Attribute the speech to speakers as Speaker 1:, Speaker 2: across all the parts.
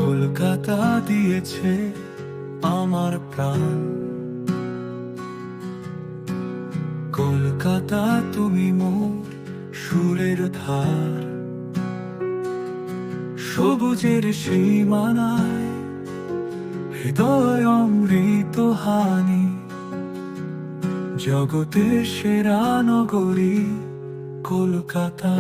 Speaker 1: কলকাতা দিয়েছে আমার প্রাণ। কলকাতা তুমি মোর সুরের ধার, সবুজের সীমানায় হৃদয় অমৃত হানি। জগতের সেরা নগরী কলকাতা।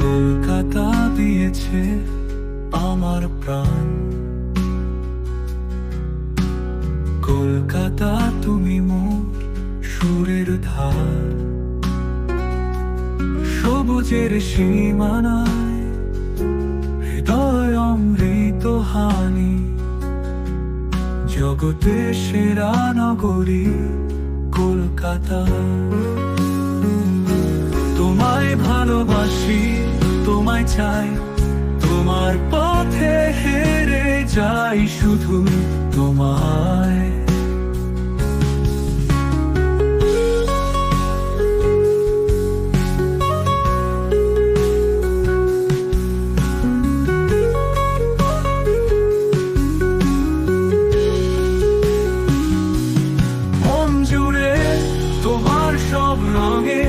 Speaker 1: কলকাতা দিয়েছে আমার প্রাণ। কলকাতা তুমি মোর সুরের ধার, সবুজের সীমানায় হৃদয় অমৃত হানি। জগতের সেরা নগরী কলকাতা। তোমায় ভালোবাসি, তোমায় চাই, তোমার পথে হেরে যাই শুধু তোমায়। মন জুড়ে তোমার সব রঙে,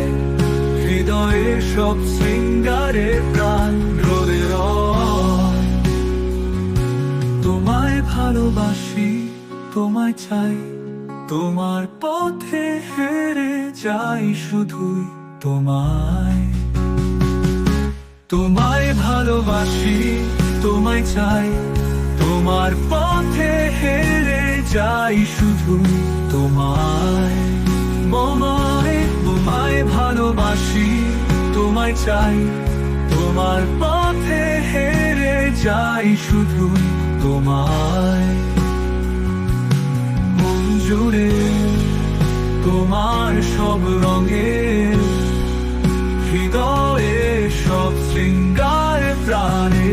Speaker 1: হৃদয়ে সব শৃঙ্গারে প্রাণ রোদে রয়। তোমায় ভালোবাসি, তোমায় চাই, তোমার পথে হেরে যাই শুধুই তোমায়। তোমায় ভালোবাসি, তোমায় চাই, তোমার পথে হেরে যাই শুধুই তোমায়। তোমায় ভালোবাসি, তোমায় চাই, তোমার পথে হেরে যাই শুধুই তোমায়। মন জুড়ে তোমার সব রঙে, হৃদয়ে সব শৃঙ্গারে প্রাণে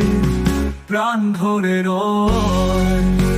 Speaker 1: প্রাণ ধরে রয়।